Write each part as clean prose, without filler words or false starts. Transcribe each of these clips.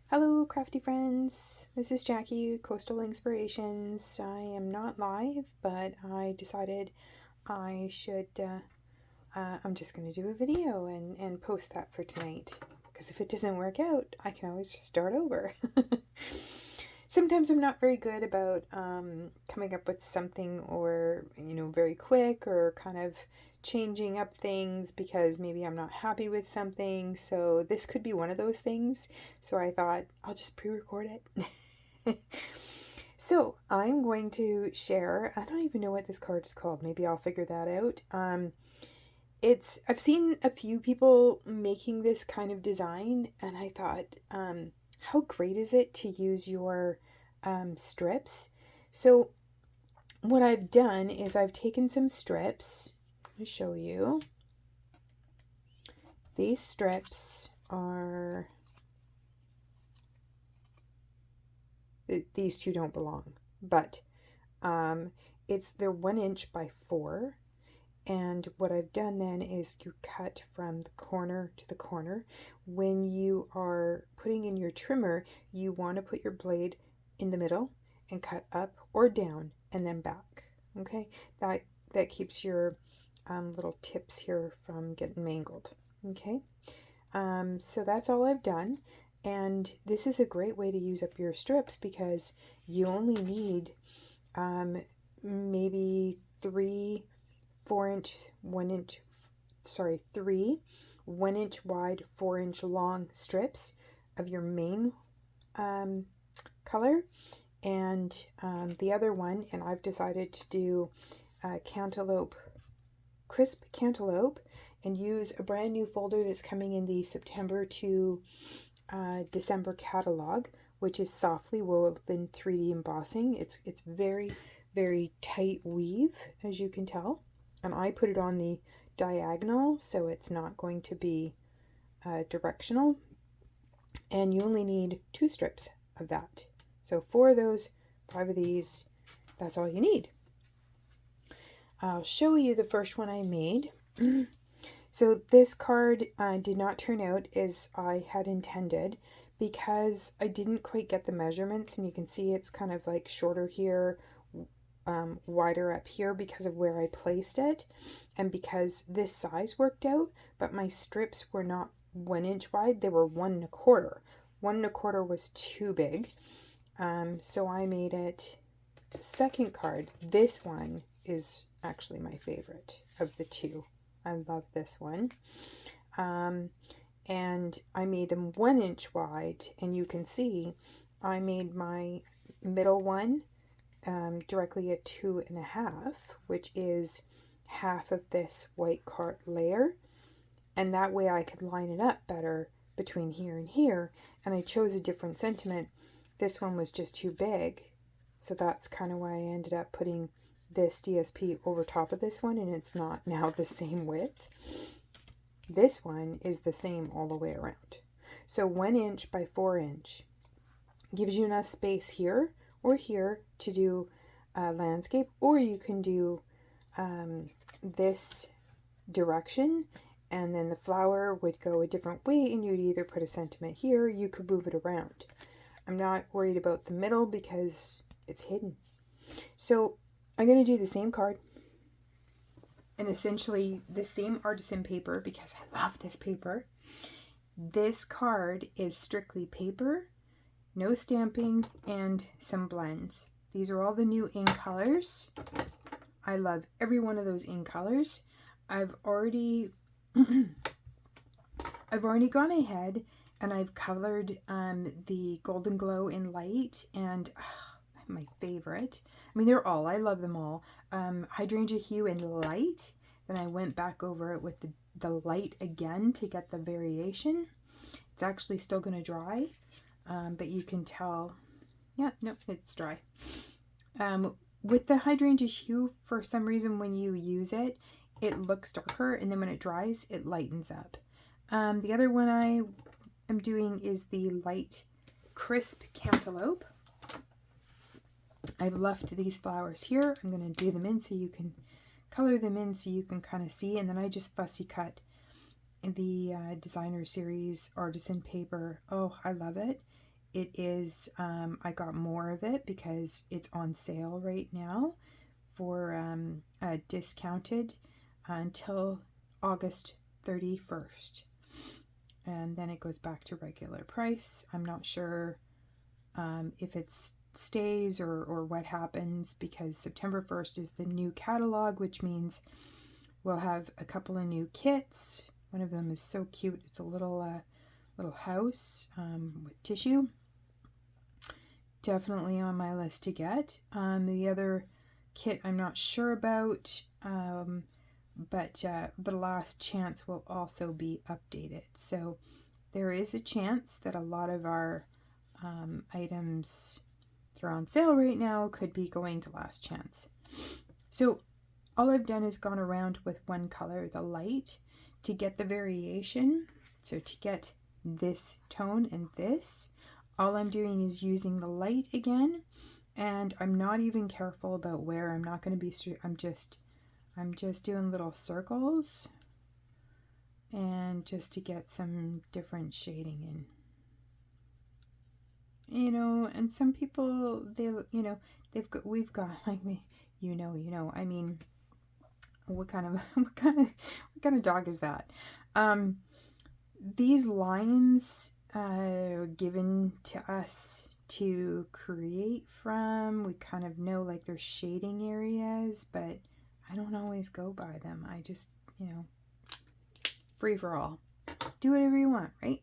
Hello, crafty friends. This is Jackie, Coastal Inspirations. I am not live, but I decided I should. I'm just going to do a video and post that for tonight. Because if it doesn't work out, I can always just start over. Sometimes I'm not very good about coming up with something or, very quick or kind of changing up things because maybe I'm not happy with something. So this could be one of those things. So I thought I'll just pre-record it. So I'm going to share, I don't even know what this card is called. Maybe I'll figure that out. I've seen a few people making this kind of design, and I thought, how great is it to use your strips? So what I've done is I've taken some strips. I'm going to show you. These strips are, these two don't belong, but they're 1 inch by 4. And what I've done then is you cut from the corner to the corner. When you are putting in your trimmer, you want to put your blade in the middle and cut up or down and then back. Okay, that keeps your little tips here from getting mangled. Okay, so that's all I've done. And this is a great way to use up your strips because you only need maybe 3 3 1 inch wide, 4 inch long strips of your main color, and the other one, and I've decided to do crisp cantaloupe, and use a brand new folder that's coming in the September to December catalog, which is softly woven 3D embossing. It's very, very tight weave, as you can tell. And I put it on the diagonal, so it's not going to be directional. And you only need 2 strips of that. So 4 of those, 5 of these, that's all you need. I'll show you the first one I made. So this card did not turn out as I had intended because I didn't quite get the measurements, and you can see it's kind of like shorter here, wider up here because of where I placed it, and because this size worked out, but my strips were not 1 inch wide, they were 1 1/4. 1 1/4 was too big, so I made it second card. This one is actually my favorite of the two. I love this one. And I made them 1 inch wide, and you can see I made my middle one directly at 2.5, which is half of this white card layer, and that way I could line it up better between here and here. And I chose a different sentiment. This one was just too big, so that's kind of why I ended up putting this DSP over top of this one, and it's not now the same width. This one is the same all the way around. So 1 inch by 4 inch gives you enough space here or here to do a landscape, or you can do this direction, and then the flower would go a different way, and you'd either put a sentiment here, you could move it around. I'm not worried about the middle because it's hidden. So I'm going to do the same card and essentially the same artisan paper because I love this paper. This card is strictly paper, no stamping, and some blends. These are all the new ink colors. I love every one of those ink colors. I've already gone ahead and I've colored the Golden Glow in light, and my favorite. I mean, they're all, I love them all. Hydrangea Hue in light. Then I went back over it with the light again to get the variation. It's actually still going to dry, but you can tell, yeah, no, it's dry. With the Hydrangea Hue, for some reason, when you use it, it looks darker, and then when it dries, it lightens up. The other one I am doing is the light crisp cantaloupe. I've left these flowers here. I'm going to do them in so you can color them in so you can kind of see, and then I just fussy cut the Designer Series artisan paper. Oh, I love it. it is, I got more of it because it's on sale right now for discounted until August 31st. And then it goes back to regular price. I'm not sure if it stays or what happens, because September 1st is the new catalog, which means we'll have a couple of new kits. One of them is so cute. It's a little house with tissue. Definitely on my list to get. The other kit I'm not sure about, but the Last Chance will also be updated. So there is a chance that a lot of our items that are on sale right now could be going to Last Chance. So all I've done is gone around with one color, the light, to get the variation. So to get this tone and this, all I'm doing is using the light again, and I'm not even careful about where. I'm not going to be I'm just doing little circles, and just to get some different shading in. You know, and some people, we've got, like me, I mean, what kind of dog is that? These lines are given to us to create from. We kind of know, like, there's shading areas, but I don't always go by them. I just, free for all. Do whatever you want, right?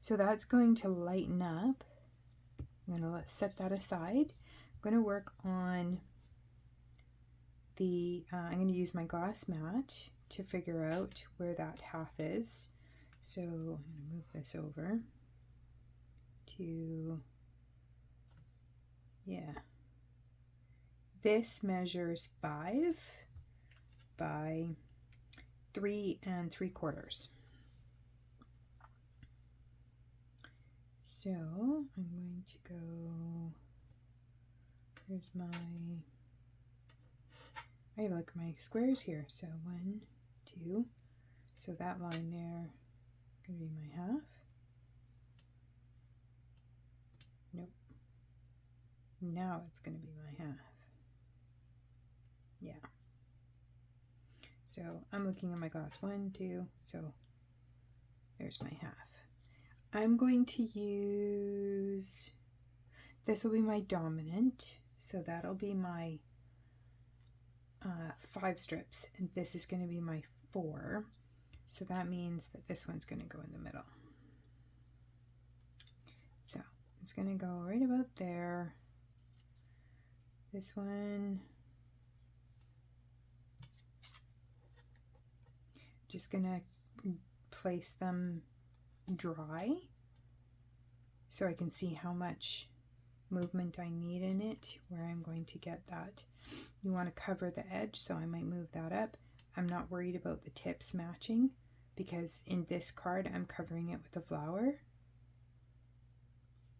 So that's going to lighten up. I'm going to set that aside. I'm going to work on I'm going to use my glass mat to figure out where that half is. So I'm going to move this over to, this measures 5 by 3 3/4. So I'm going to go, here's I look my squares here. So 1, 2, so that line there going to be my half. Nope. Now it's going to be my half. Yeah. So I'm looking at my glass. 1, 2, so there's my half. I'm going to use, this will be my dominant, so that'll be my 5 strips, and this is going to be my 4, so that means that this one's going to go in the middle. So it's going to go right about there. This one, just going to place them dry so I can see how much movement I need in it, where I'm going to get that. You want to cover the edge, so I might move that up. I'm not worried about the tips matching, because in this card I'm covering it with a flower.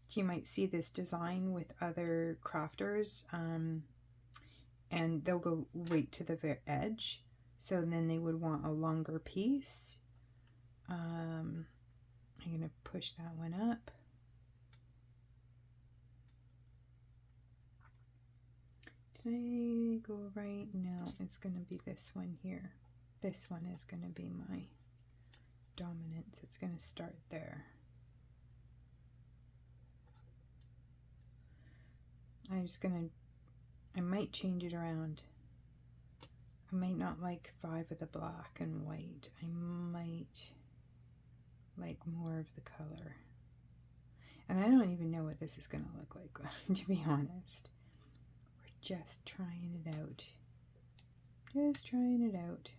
So you might see this design with other crafters, and they'll go right to the edge, so then they would want a longer piece. I'm going to push that one up. Did I go right? No, it's going to be this one here. This one is going to be my dominant, so it's going to start there. I might change it around. I might not like 5 of the black and white. I might like more of the color. And I don't even know what this is going to look like, to be honest. We're just trying it out. Just trying it out.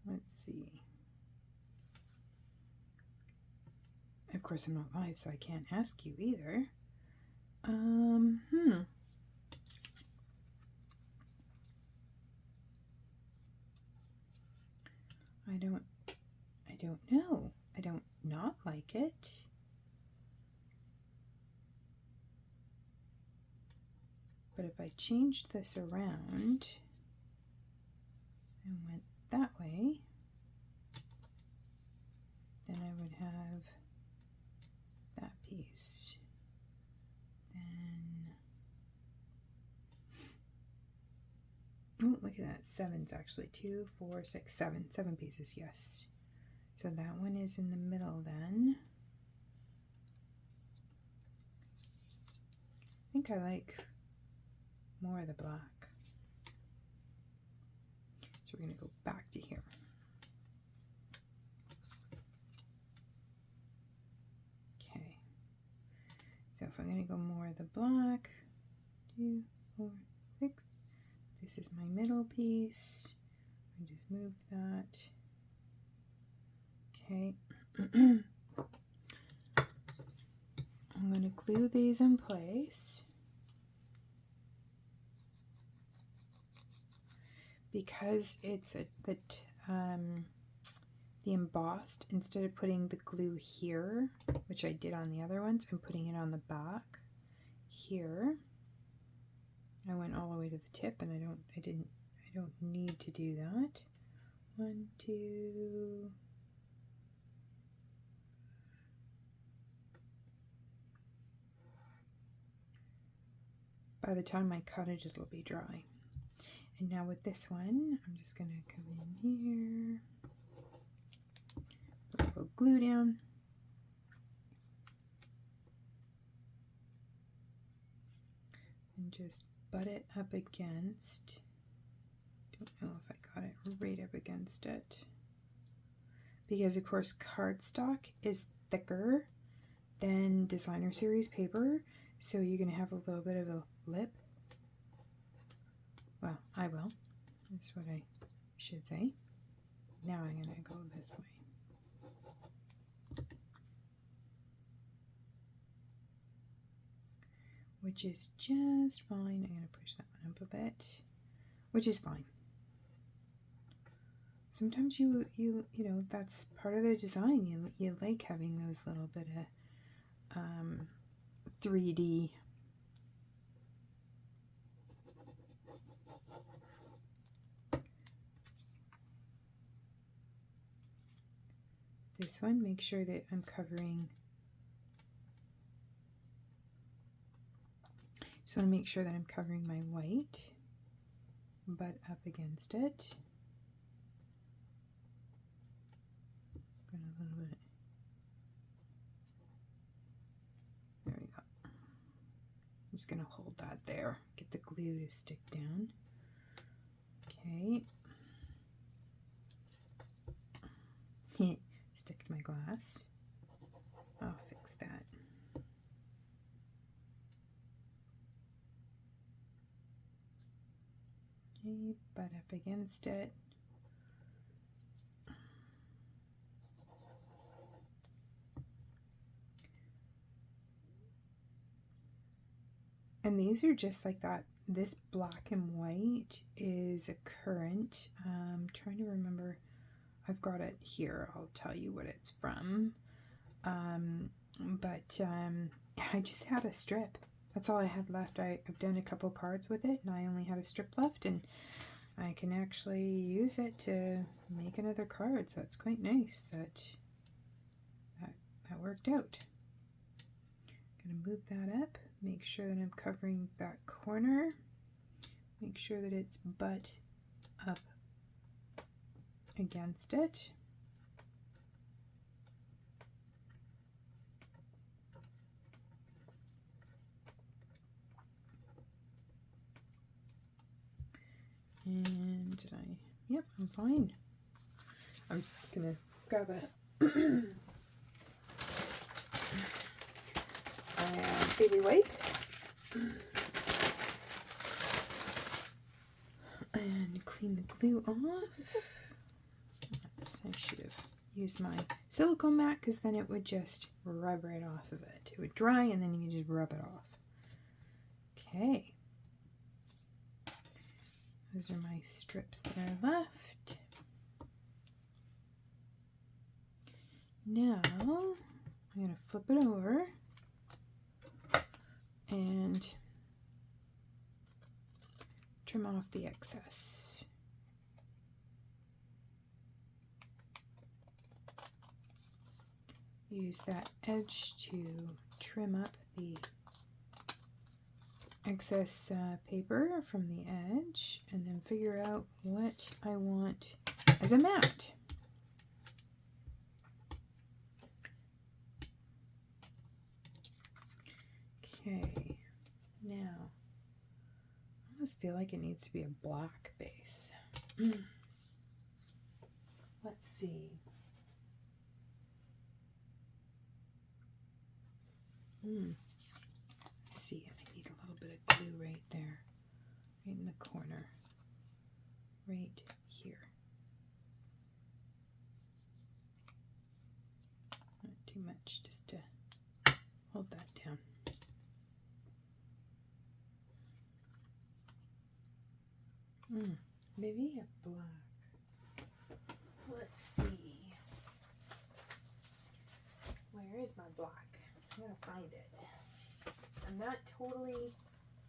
Let's see. Of course, I'm not live, so I can't ask you either. I don't know. I don't not like it. But if I change this around and went that way, then I would have that piece. Then, oh, look at that, 7's actually 2, 4, 6, 7. 7 pieces, yes. So that one is in the middle then. I think I like more of the black. So we're going to go back to here. Okay. So if I'm going to go more of the black, 2, 4, 6. This is my middle piece. I just moved that. Okay. I'm going to glue these in place. Because it's the embossed, instead of putting the glue here, which I did on the other ones, I'm putting it on the back here. I went all the way to the tip, and I don't need to do that. 1, 2. By the time I cut it, it'll be dry. And now with this one, I'm just going to come in here, put a little glue down, and just butt it up against, don't know if I got it right up against it, because of course cardstock is thicker than designer series paper, so you're going to have a little bit of a lip. Well, I will. That's what I should say. Now I'm going to go this way. Which is just fine. I'm going to push that one up a bit. Which is fine. Sometimes you know, that's part of the design. You like having those little bit of 3D this one, make sure that I'm covering, just want to make sure that I'm covering my white, but up against it. Got a little bit. There we go. I'm just going to hold that there, get the glue to stick down. Okay. Stick to my glass. I'll fix that. Okay, butt up against it. And these are just like that. This black and white is a current. I'm trying to remember. I've got it here. I'll tell you what it's from. But I just had a strip. That's all I had left. I've done a couple cards with it, and I only had a strip left, and I can actually use it to make another card. So it's quite nice that worked out. I'm gonna move that up. Make sure that I'm covering that corner. Make sure that it's butt up against it. And yep, I'm fine. I'm just gonna grab a baby wipe and clean the glue off. I should have used my silicone mat, because then it would just rub right off of it. It would dry and then you can just rub it off. Okay. Those are my strips that are left. Now I'm going to flip it over and trim off the excess. use that edge to trim up the excess paper from the edge, and then figure out what I want as a mat. Okay, now I almost feel like it needs to be a black base. Let's see. Let's see, I need a little bit of glue right there, right in the corner, right here. Not too much, just to hold that down. Maybe a black. Let's see. Where is my black? I'm gonna find it. I'm not totally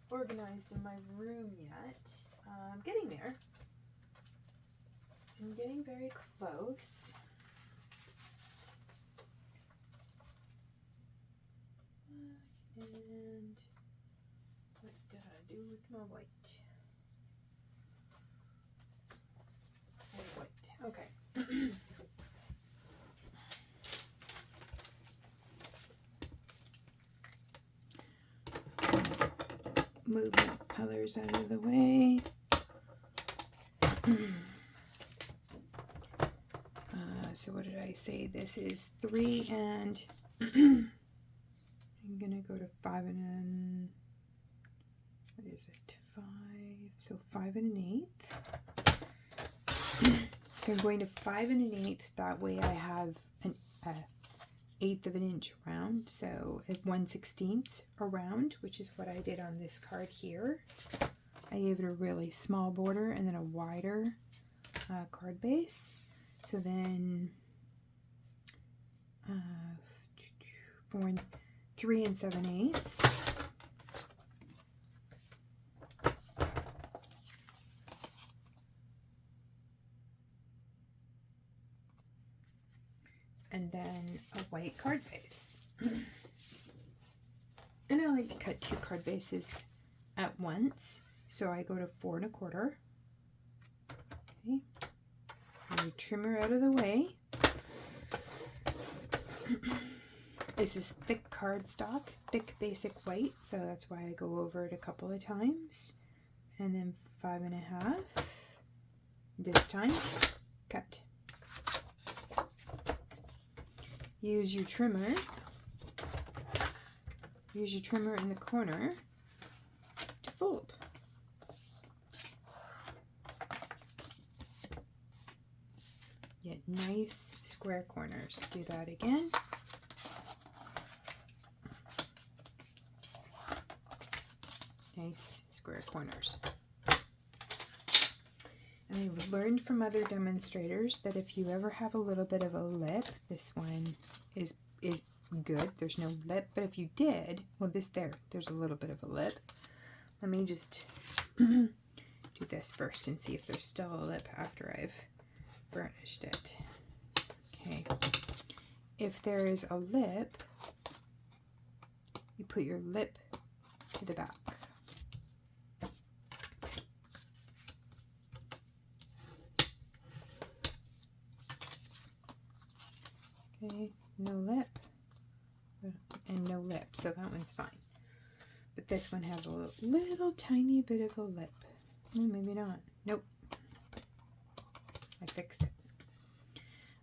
organized in my room yet. I'm getting there. I'm getting very close. And what did I do with my white? White. Okay. Move my colors out of the way. So what did I say? This is 3 and I'm gonna go to 5 and what is it? 5. So 5 and an 1/8. So I'm going to 5 and an 1/8. That way I have an 1/8 of an inch around. So at 1/16 around, which is what I did on this card here. I gave it a really small border and then a wider card base. So then 3 7/8. And then a white card base. And I like to cut 2 card bases at once. So I go to 4 1/4. Okay. And trimmer out of the way. This is thick cardstock, thick basic white, so that's why I go over it a couple of times. And then 5 1/2. This time, cut. Use your trimmer. Use your trimmer in the corner to fold. Get nice square corners. Do that again. Nice square corners. And I've learned from other demonstrators that if you ever have a little bit of a lip, this one is good. There's no lip, but if you did, well, there's a little bit of a lip. Let me just do this first and see if there's still a lip after I've burnished it. Okay. If there is a lip, you put your lip to the back. Okay, no lip and no lip, so that one's fine. But this one has a little tiny bit of a lip. Maybe not. Nope. I fixed it.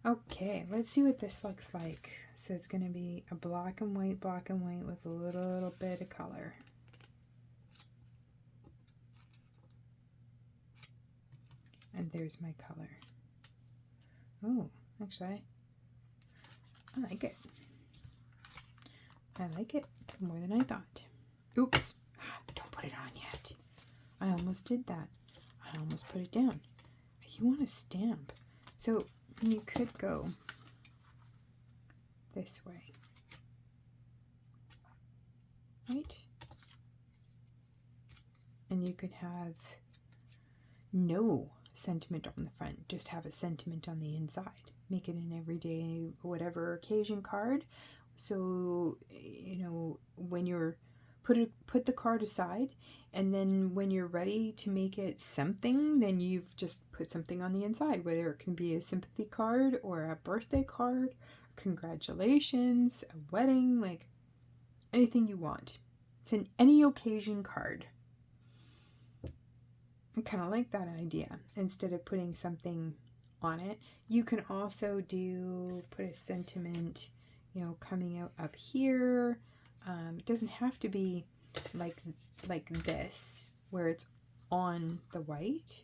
Okay, let's see what this looks like. So it's going to be a black and white with a little bit of color. And there's my color. Oh, actually, I like it. I like it more than I thought. Oops. Don't put it on yet. I almost did that. I almost put it down. You want to stamp. So you could go this way. Right? And you could have no sentiment on the front. Just have a sentiment on the inside. make it an everyday whatever occasion card. So, you know, when you're put the card aside, and then when you're ready to make it something, then you've just put something on the inside, whether it can be a sympathy card or a birthday card, congratulations, a wedding, like anything you want. It's an any occasion card. I kind of like that idea. Instead of putting something on it, you can also put a sentiment, you know, coming out up here. It doesn't have to be like this, where it's on the white.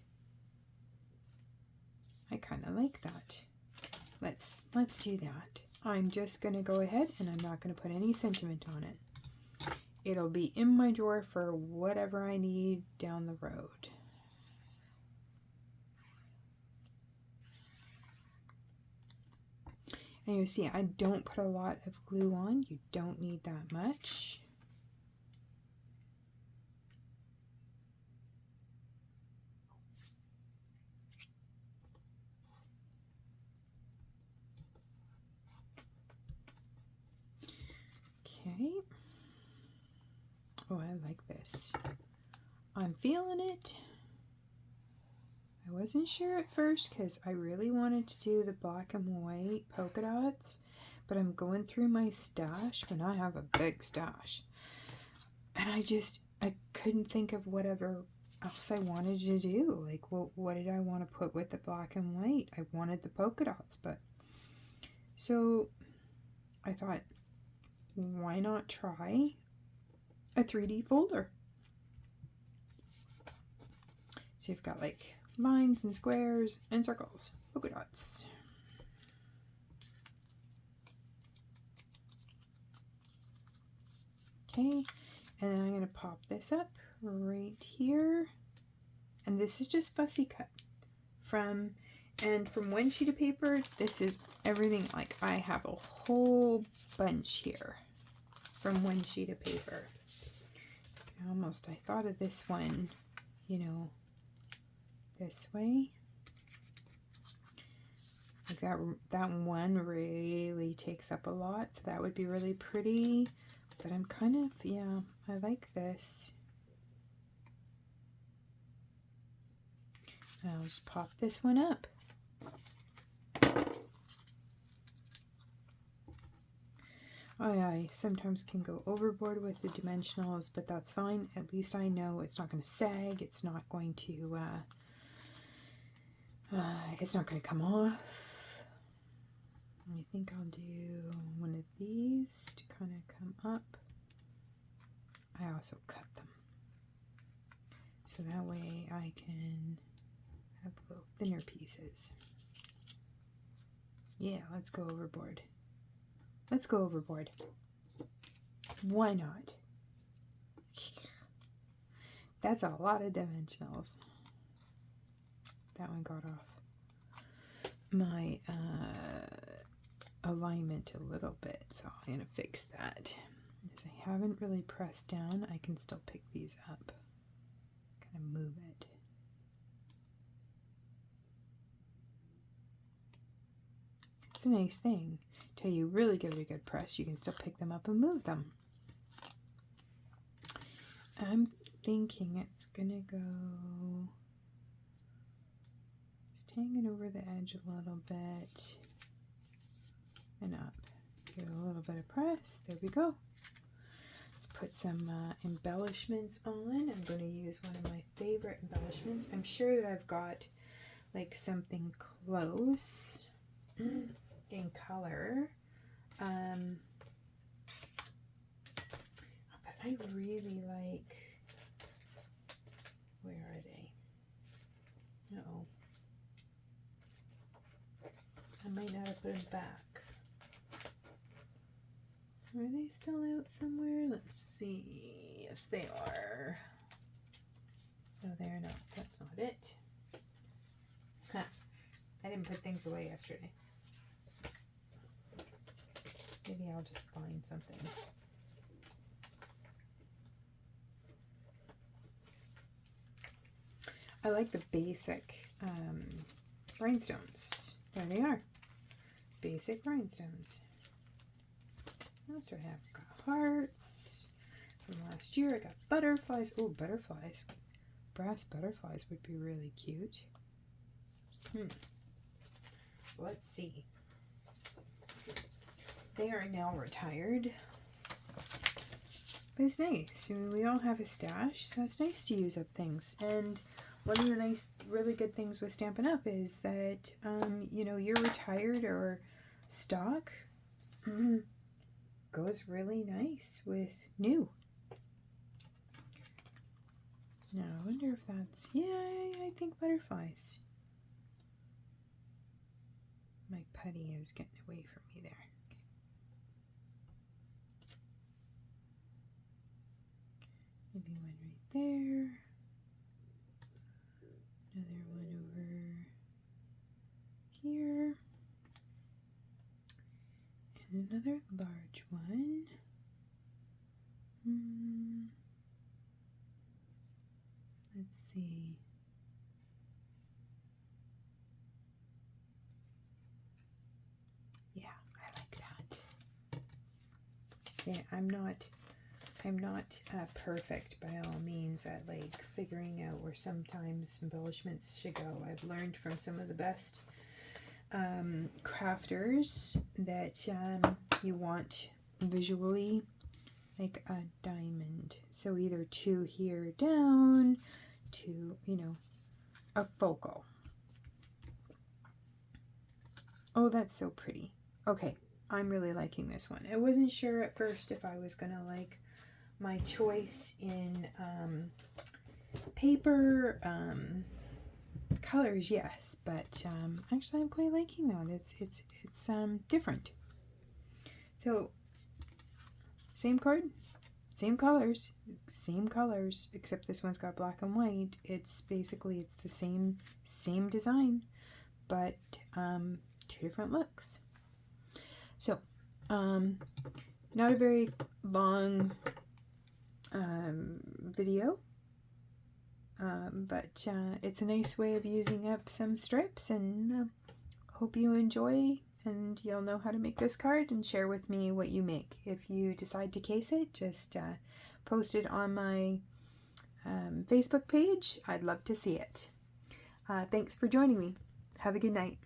I kind of like that. Let's do that. I'm just going to go ahead and I'm not going to put any sentiment on it. It'll be in my drawer for whatever I need down the road. And you see, I don't put a lot of glue on. You don't need that much. Okay. Oh, I like this. I'm feeling it. I wasn't sure at first because I really wanted to do the black and white polka dots, but I'm going through my stash, and I have a big stash, and I couldn't think of whatever else I wanted to do. Like, what did I want to put with the black and white? I wanted the polka dots, but so I thought, why not try a 3D folder? So you've got like lines and squares and circles, polka dots. Okay, and then I'm going to pop this up right here. And this is just fussy cut from one sheet of paper. This is everything. Like, I have a whole bunch here from one sheet of paper. I thought of this one, you know, this way. Like that one really takes up a lot, so that would be really pretty. But I'm kind of, yeah, I like this. And I'll just pop this one up. I sometimes can go overboard with the dimensionals, but that's fine. At least I know it's not going to sag. It's not going to, it's not going to come off. I think I'll do one of these to kind of come up. I also cut them, so that way I can have little thinner pieces. Yeah, let's go overboard. Let's go overboard. Why not? That's a lot of dimensionals. That one got off my alignment a little bit, so I'm going to fix that. As I haven't really pressed down, I can still pick these up. Kind of move it. It's a nice thing. Till you really give it a good press, you can still pick them up and move them. I'm thinking it's gonna go just hanging over the edge a little bit and up. Give it a little bit of press. There we go. Let's put some embellishments on. I'm going to use one of my favorite embellishments. I'm sure that I've got like something close in color. But I really like, where are they? Uh-oh. I might not have put them back. Are they still out somewhere? Let's see. Yes, they are. No, they're not. That's not it. Huh. I didn't put things away yesterday. Maybe I'll just find something. I like the basic rhinestones. There they are. basic rhinestones. What else do I have? I got hearts from last year. I got butterflies. Oh, butterflies. Brass butterflies would be really cute. Let's see. They are now retired. But it's nice. I mean, we all have a stash, so it's nice to use up things. And one of the nice, really good things with Stampin' Up! Is that, you know, your retired or stock goes really nice with new. Now, I wonder if that's, yeah, I think butterflies. My putty is getting away from me there. Maybe one right there. Another one over here. And another large one. Let's see. Yeah, I like that. Yeah, I'm not perfect by all means at like figuring out where sometimes embellishments should go. I've learned from some of the best crafters that you want visually like a diamond. So either 2 here down, 2, you know, a focal. Oh, that's so pretty. Okay, I'm really liking this one. I wasn't sure at first if I was gonna like my choice in paper, colors, yes, but actually I'm quite liking that. It's different. So same card, same colors, except this one's got black and white. It's basically the same design, but 2 different looks. So not a very long video, but it's a nice way of using up some strips, and hope you enjoy, and you'll know how to make this card and share with me what you make. If you decide to case it, just post it on my Facebook page. I'd love to see it. Thanks for joining me. Have a good night.